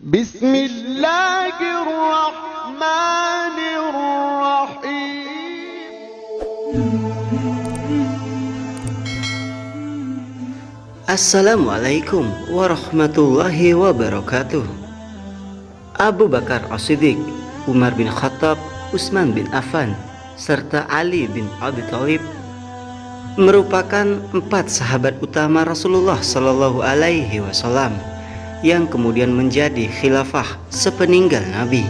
Bismillahirrahmanirrahim. Assalamualaikum warahmatullahi wabarakatuh. Abu Bakar As-Siddiq, Umar bin Khattab, Utsman bin Affan, serta Ali bin Abi Thalib merupakan 4 sahabat utama Rasulullah Shallallahu Alaihi Wasallam yang kemudian menjadi khilafah sepeninggal Nabi.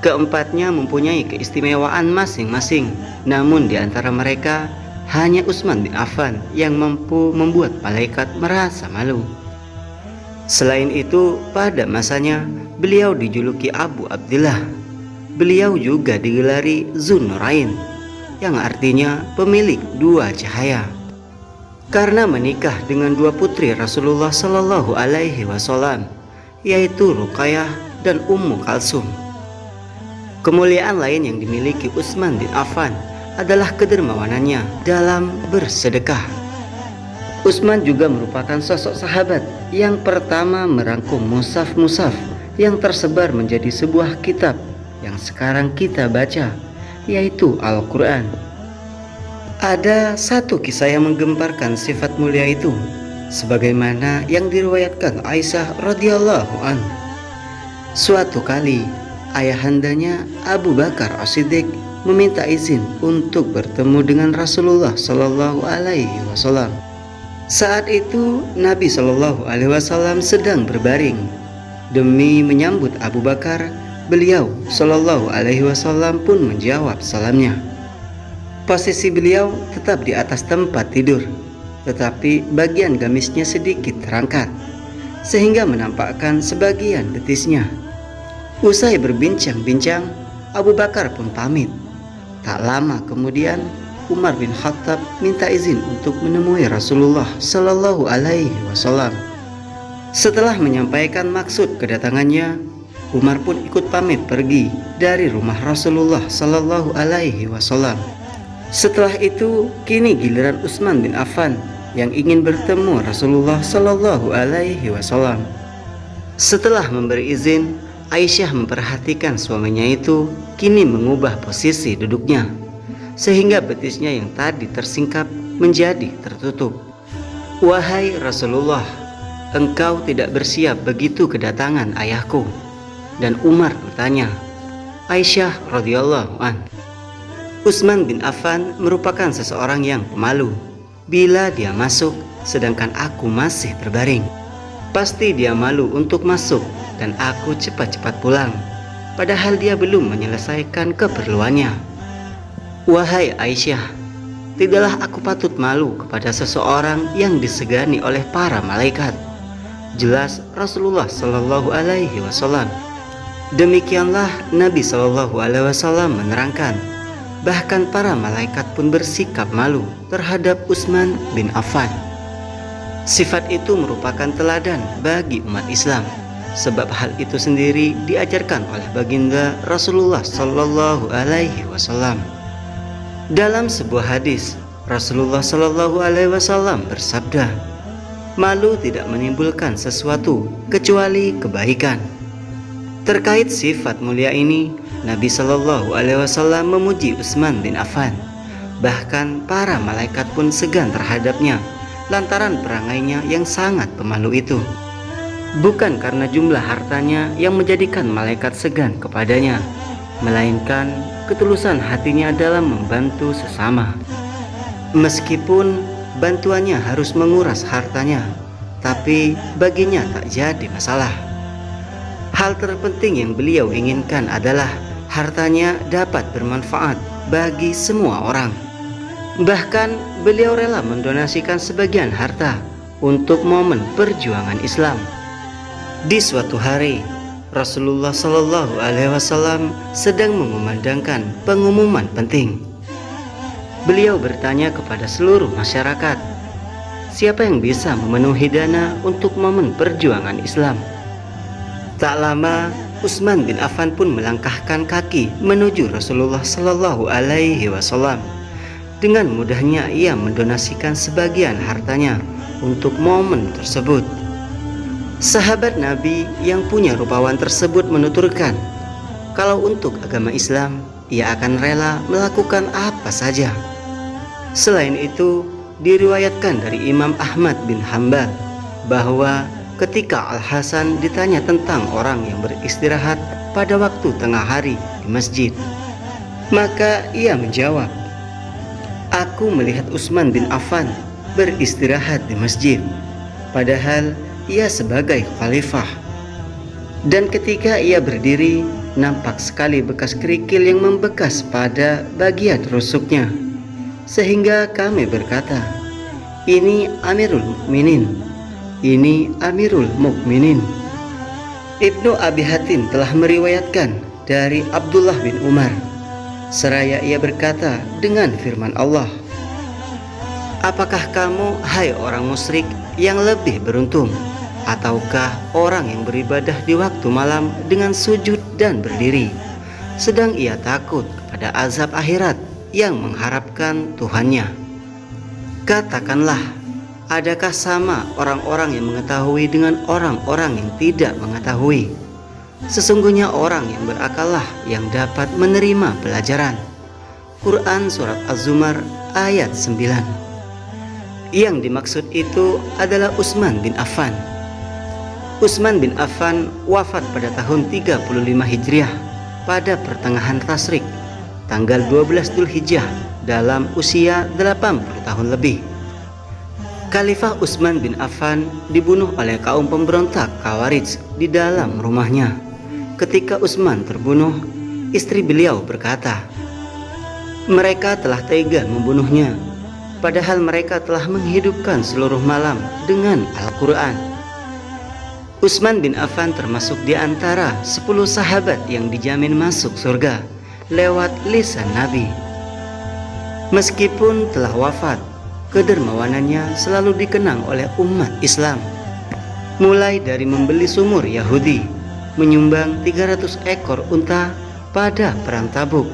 Keempatnya mempunyai keistimewaan masing-masing, namun di antara mereka hanya Utsman bin Affan yang mampu membuat malaikat merasa malu. Selain itu, pada masanya beliau dijuluki Abu Abdillah. Beliau juga digelari Dzun-Nurain, yang artinya pemilik 2 cahaya, karena menikah dengan 2 putri Rasulullah Shallallahu Alaihi Wasallam, yaitu Ruqayyah dan Ummu Kalsum. Kemuliaan lain yang dimiliki Utsman bin Affan adalah kedermawanannya dalam bersedekah. Utsman juga merupakan sosok sahabat yang pertama merangkum mushaf-mushaf yang tersebar menjadi sebuah kitab yang sekarang kita baca, yaitu Al-Quran. Ada satu kisah yang menggemparkan sifat mulia itu, sebagaimana yang diriwayatkan Aisyah radhiyallahu anha. Suatu kali ayahandanya Abu Bakar As-Siddiq meminta izin untuk bertemu dengan Rasulullah Shallallahu Alaihi Wasallam. Saat itu Nabi Shallallahu Alaihi Wasallam sedang berbaring. Demi menyambut Abu Bakar, beliau Shallallahu Alaihi Wasallam pun menjawab salamnya. Posisi beliau tetap di atas tempat tidur, tetapi bagian gamisnya sedikit terangkat, sehingga menampakkan sebagian betisnya. Usai berbincang-bincang, Abu Bakar pun pamit. Tak lama kemudian, Umar bin Khattab minta izin untuk menemui Rasulullah Shallallahu Alaihi Wasallam. Setelah menyampaikan maksud kedatangannya, Umar pun ikut pamit pergi dari rumah Rasulullah Shallallahu Alaihi Wasallam. Setelah itu, kini giliran Utsman bin Affan yang ingin bertemu Rasulullah Shallallahu Alaihi Wasallam. Setelah memberi izin, Aisyah memperhatikan suaminya itu kini mengubah posisi duduknya, sehingga betisnya yang tadi tersingkap menjadi tertutup. Wahai Rasulullah, engkau tidak bersiap begitu kedatangan ayahku. Dan Umar bertanya, Aisyah radhiyallahu anha, Utsman bin Affan merupakan seseorang yang pemalu. Bila dia masuk sedangkan aku masih berbaring, pasti dia malu untuk masuk dan aku cepat-cepat pulang, padahal dia belum menyelesaikan keperluannya. Wahai Aisyah, tidaklah aku patut malu kepada seseorang yang disegani oleh para malaikat. Jelas Rasulullah Shallallahu Alaihi Wasallam. Demikianlah Nabi Shallallahu Alaihi Wasallam menerangkan, bahkan para malaikat pun bersikap malu terhadap Utsman bin Affan. Sifat itu merupakan teladan bagi umat Islam, sebab hal itu sendiri diajarkan oleh baginda Rasulullah Shallallahu Alaihi Wasallam. Dalam sebuah hadis, Rasulullah Shallallahu Alaihi Wasallam bersabda, malu tidak menimbulkan sesuatu kecuali kebaikan. Terkait sifat mulia ini, Nabi Shallallahu Alaihi Wasallam memuji Utsman bin Affan. Bahkan para malaikat pun segan terhadapnya lantaran perangainya yang sangat pemalu itu. Bukan karena jumlah hartanya yang menjadikan malaikat segan kepadanya, melainkan ketulusan hatinya dalam membantu sesama. Meskipun bantuannya harus menguras hartanya, tapi baginya tak jadi masalah. Hal terpenting yang beliau inginkan adalah hartanya dapat bermanfaat bagi semua orang. Bahkan beliau rela mendonasikan sebagian harta untuk momen perjuangan Islam. Di suatu hari, Rasulullah Shallallahu Alaihi Wasallam sedang mengumandangkan pengumuman penting. Beliau bertanya kepada seluruh masyarakat, siapa yang bisa memenuhi dana untuk momen perjuangan Islam? Tak lama, Utsman bin Affan pun melangkahkan kaki menuju Rasulullah Shallallahu Alaihi Wasallam. Dengan mudahnya ia mendonasikan sebagian hartanya untuk momen tersebut. Sahabat Nabi yang punya rupawan tersebut menuturkan, kalau untuk agama Islam, ia akan rela melakukan apa saja. Selain itu, diriwayatkan dari Imam Ahmad bin Hanbal bahwa ketika Al-Hasan ditanya tentang orang yang beristirahat pada waktu tengah hari di masjid, maka ia menjawab, "Aku melihat Utsman bin Affan beristirahat di masjid, padahal ia sebagai khalifah. Dan ketika ia berdiri, nampak sekali bekas kerikil yang membekas pada bagian rusuknya. Sehingga kami berkata, ini Amirul Mukminin, ini Amirul Mukminin." Ibnu Abi Hatim telah meriwayatkan dari Abdullah bin Umar, seraya ia berkata dengan firman Allah, "Apakah kamu, hai orang musyrik, yang lebih beruntung, ataukah orang yang beribadah di waktu malam dengan sujud dan berdiri, sedang ia takut kepada azab akhirat yang mengharapkan Tuhannya? Katakanlah, adakah sama orang-orang yang mengetahui dengan orang-orang yang tidak mengetahui? Sesungguhnya orang yang berakallah yang dapat menerima pelajaran." Quran Surat Az-Zumar ayat 9. Yang dimaksud itu adalah Utsman bin Affan. Utsman bin Affan wafat pada tahun 35 Hijriah pada pertengahan Tasyrik, tanggal 12 Dzulhijjah, dalam usia 80 tahun lebih. Khalifah Utsman bin Affan dibunuh oleh kaum pemberontak Khawarij di dalam rumahnya. Ketika Utsman terbunuh, istri beliau berkata, "Mereka telah tega membunuhnya, padahal mereka telah menghidupkan seluruh malam dengan Al-Quran." Utsman bin Affan termasuk di antara 10 sahabat yang dijamin masuk surga lewat lisan Nabi. Meskipun telah wafat, kedermawanannya selalu dikenang oleh umat Islam. Mulai dari membeli sumur Yahudi, menyumbang 300 ekor unta pada perang Tabuk,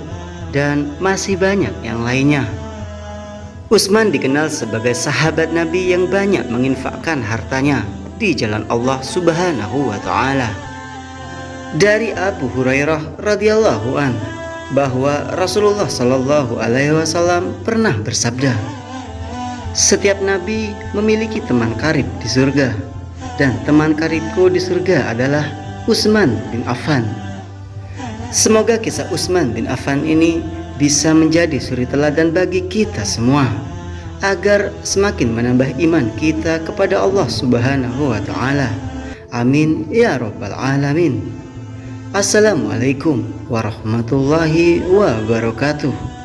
dan masih banyak yang lainnya. Utsman dikenal sebagai sahabat Nabi yang banyak menginfakkan hartanya di jalan Allah Subhanahu wa Ta'ala. Dari Abu Hurairah radhiyallahu an bahwa Rasulullah Shallallahu alaihi wasallam pernah bersabda, "Setiap nabi memiliki teman karib di surga, dan teman karibku di surga adalah Utsman bin Affan." Semoga kisah Utsman bin Affan ini bisa menjadi suri teladan bagi kita semua, agar semakin menambah iman kita kepada Allah Subhanahu wa Ta'ala. Amin ya rabbal alamin. Assalamualaikum warahmatullahi wabarakatuh.